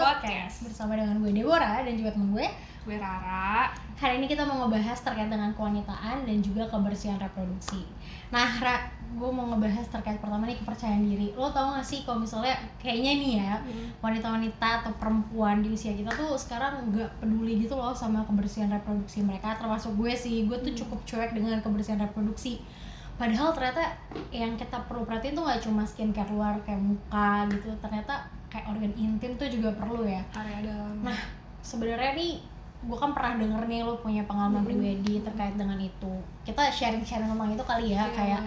Podcast bersama dengan gue Deborah dan juga temen gue Rara. Hari ini kita mau ngebahas terkait dengan kewanitaan dan juga kebersihan reproduksi. Nah, gue mau ngebahas terkait pertama nih kepercayaan diri. Lo tau gak sih kalau misalnya kayaknya nih ya wanita-wanita atau perempuan di usia kita tuh sekarang nggak peduli gitu loh sama kebersihan reproduksi mereka. Termasuk gue sih, gue tuh cukup cuek dengan kebersihan reproduksi. Padahal ternyata yang kita perlu perhatiin tuh gak cuma skincare luar kayak muka gitu, ternyata kayak organ intim tuh juga perlu ya. Area dalam. Nah, sebenarnya nih gue kan pernah denger nih lo punya pengalaman pribadi terkait dengan itu. Kita sharing-sharing tentang itu kali ya, kayak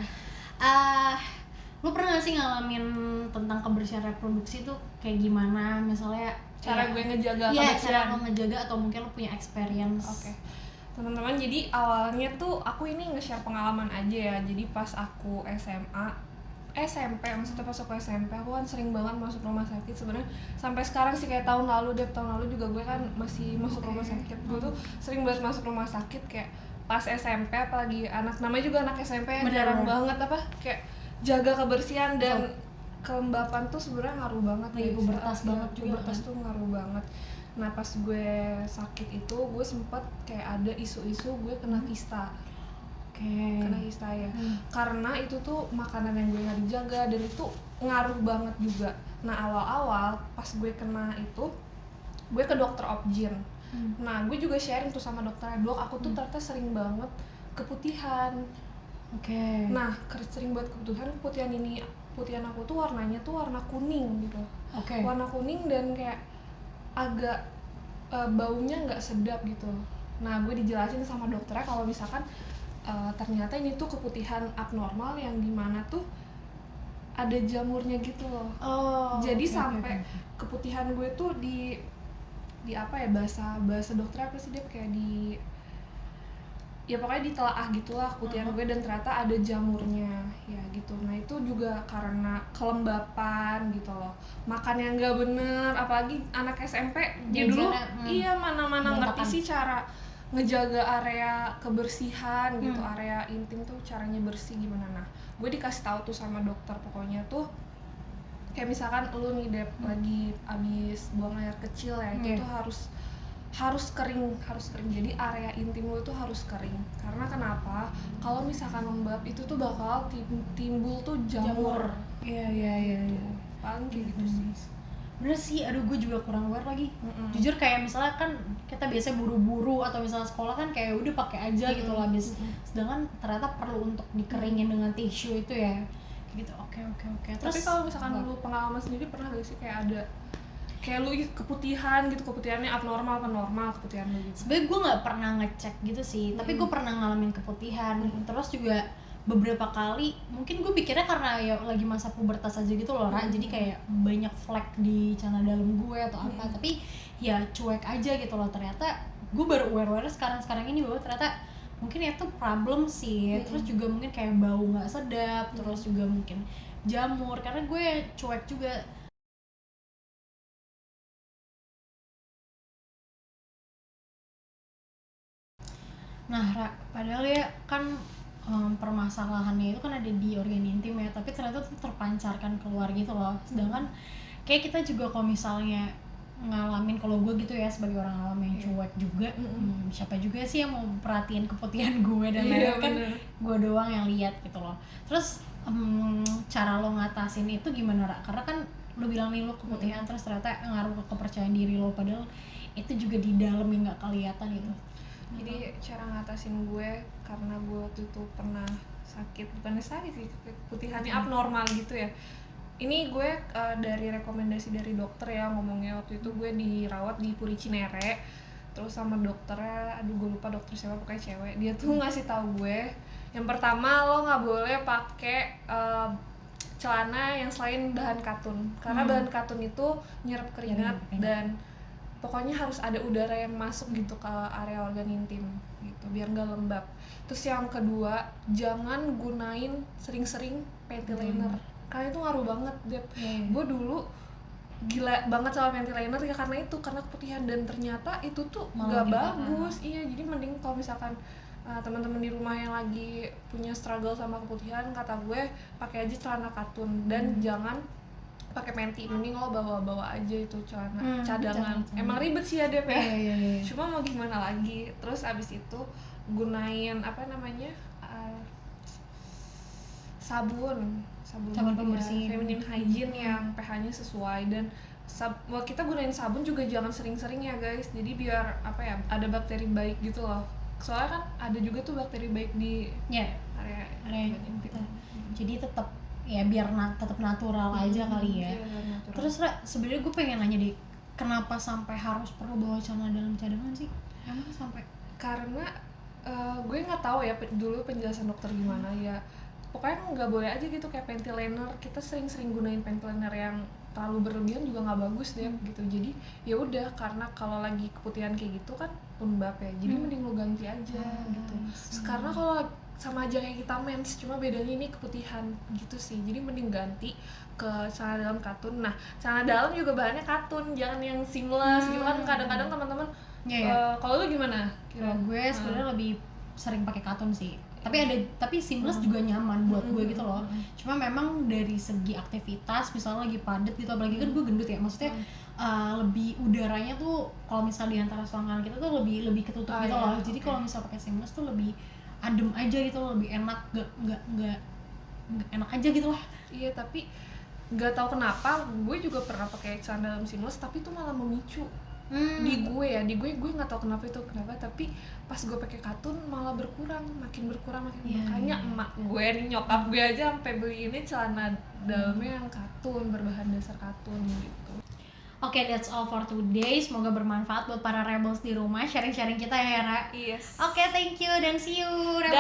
lo pernah gak sih ngalamin tentang kebersihan reproduksi tuh kayak gimana? Misalnya cara gue ngejaga kebersihan. kebersihan. Cara lo ngejaga atau mungkin lo punya experience. Oke. Teman-teman, jadi awalnya tuh aku ini nge-share pengalaman aja ya. Jadi pas aku SMP, maksudnya pas aku SMP aku kan sering banget masuk rumah sakit. Sebenarnya sampai sekarang sih, kayak tahun lalu juga gue kan masih masuk rumah sakit. Gue tuh sering banget masuk rumah sakit kayak pas SMP, apalagi namanya juga anak SMP yang jarang banget kayak jaga kebersihan dan kelembapan tuh sebenarnya ngaruh banget. Lagi pubertas banget juga. Pubertas tuh ngaruh banget. Nah pas gue sakit itu gue sempet kayak ada isu-isu gue kena kista. Kena kista ya. Karena itu tuh makanan yang gue gak dijaga dan itu ngaruh banget juga. Nah awal-awal pas gue kena itu gue ke dokter obgyn. Nah gue juga sharing tuh sama dokternya, dok aku tuh ternyata sering banget keputihan. Nah sering banget keputihan ini, putihan aku tuh warnanya tuh warna kuning gitu. Warna kuning dan kayak agak baunya nggak sedap gitu. Nah gue dijelasin sama dokternya kalau misalkan ternyata ini tuh keputihan abnormal yang dimana tuh ada jamurnya gitu loh. Jadi sampai keputihan gue tuh di apa ya, bahasa dokter apa sih, dia kayak ya pokoknya ditelaah gitulah keputihan gue, dan ternyata ada jamurnya ya gitu. Nah itu juga karena kelembapan gitu loh, makan yang nggak bener, apalagi anak SMP dia dulu mana ngerti sih cara ngejaga area kebersihan gitu, area intim tuh caranya bersih gimana. Nah gue dikasih tahu tuh sama dokter, pokoknya tuh kayak misalkan lu nih Dep lagi abis buang air kecil ya, itu tuh harus kering. Jadi area intim lu tuh harus kering. Karena kenapa? Kalau misalkan lembab itu tuh bakal timbul tuh jamur. Iya. Paling kayak gitu sih. Bener sih, aduh gue juga kurang aware lagi. Jujur kayak misalnya kan kita biasanya buru-buru atau misalnya sekolah kan kayak udah pakai aja gitu lah habis. Sedangkan ternyata perlu untuk dikeringin dengan tisu itu ya. Kayak gitu. Oke. Tapi kalau misalkan lu pengalaman sendiri, pernah gak sih kayak ada kayak lu keputihan gitu, keputihannya abnormal apa normal keputihan lu gitu? Sebenarnya gue nggak pernah ngecek gitu sih, tapi gue pernah ngalamin keputihan. Terus juga beberapa kali mungkin gue pikirnya karena ya lagi masa pubertas aja gitu loh, jadi kayak banyak flek di celana dalam gue atau apa, tapi ya cuek aja gitu loh. Ternyata gue baru aware sekarang ini bahwa ternyata mungkin itu problem sih. Terus juga mungkin kayak bau nggak sedap, terus juga mungkin jamur karena gue cuek juga. Nah, padahal ya kan permasalahannya itu kan ada di organ intim ya, tapi ternyata tuh terpancarkan keluar gitu loh. Sedangkan kayak kita juga kalau misalnya ngalamin, kalau gue gitu ya sebagai orang awam yang cuek juga, siapa juga sih yang mau perhatiin keputihan gue dan lain-lain, kan gue doang yang lihat gitu loh. Terus cara lo ngatasin itu gimana, Ra? Karena kan lo bilang nih lo keputihan terus ternyata ngaruh ke kepercayaan diri lo, padahal itu juga di dalam yang nggak kelihatan gitu. Jadi cara ngatasin gue, karena gue waktu itu pernah sakit, bukannya sakit sih, putihannya abnormal gitu ya. Ini gue dari rekomendasi dari dokter ya ngomongnya. Waktu itu gue dirawat di Puri Cinere, terus sama dokternya, aduh gue lupa dokter siapa, pokoknya cewek. Dia tuh ngasih tahu gue, yang pertama lo nggak boleh pakai celana yang selain bahan katun, karena bahan katun itu nyerap keringat dan pokoknya harus ada udara yang masuk gitu ke area organ intim gitu biar nggak lembab. Terus yang kedua, jangan gunain sering-sering panty liner, karena itu ngaruh banget Dep. Gue dulu gila banget sama panty liner ya karena keputihan, dan ternyata itu tuh nggak bagus. Iya, jadi mending kalau misalkan teman-teman di rumah yang lagi punya struggle sama keputihan, kata gue pakai aja celana katun dan jangan pakai panty, mending lo bawa aja itu celana cadangan. cadangan. Emang ribet sih ya Dep ya. Iya. Cuma mau gimana lagi. Terus abis itu gunain sabun pembersih, feminine hygiene yang pH-nya sesuai. Dan kita gunain sabun juga jangan sering-sering ya guys, jadi biar ada bakteri baik gitu loh, soalnya kan ada juga tuh bakteri baik di area intim. Jadi tetap ya biar tetap natural aja kali ya. Natural. Terus sebenarnya gue pengen nanya deh, kenapa sampai harus perlu bawa celana dalam cadangan sih? Emang sampai? Karena gue nggak tahu ya dulu penjelasan dokter gimana ya. Pokoknya nggak boleh aja gitu kayak panty liner. Kita sering gunain panty liner yang terlalu berlebihan juga nggak bagus deh gitu. Jadi ya udah, karena kalau lagi keputihan kayak gitu kan lembab ya. Jadi mending lo ganti aja gitu. Karena kalau sama aja kayak kita mens, cuma bedanya ini keputihan gitu sih. Jadi mending ganti ke celana dalam katun. Nah, celana dalam juga bahannya katun, jangan yang seamless gitu kan. Kadang-kadang teman-teman kalau lu gimana? Kalau gue sebenarnya lebih sering pakai katun sih. Tapi seamless juga nyaman buat gue gitu loh. Cuma memang dari segi aktivitas, misalnya lagi padat gitu, apalagi kan gue gendut ya, maksudnya lebih udaranya tuh kalau misalnya di antara selangkangan kita tuh lebih ketutup gitu loh. Jadi kalau misalnya pakai seamless tuh lebih adem aja gitu loh, lebih enak, nggak enak aja gitu lah. Iya, tapi nggak tahu kenapa gue juga pernah pakai celana dalam seamless, tapi itu malah memicu di gue nggak tahu kenapa, tapi pas gue pakai katun malah makin berkurang. Makanya emak gue nih, nyokap gue aja sampai beli ini celana dalamnya yang katun, berbahan dasar katun gitu. Oke, that's all for today. Semoga bermanfaat buat para rebels di rumah, sharing-sharing kita ya Ra. Yes. Oke, thank you dan see you. Dadah.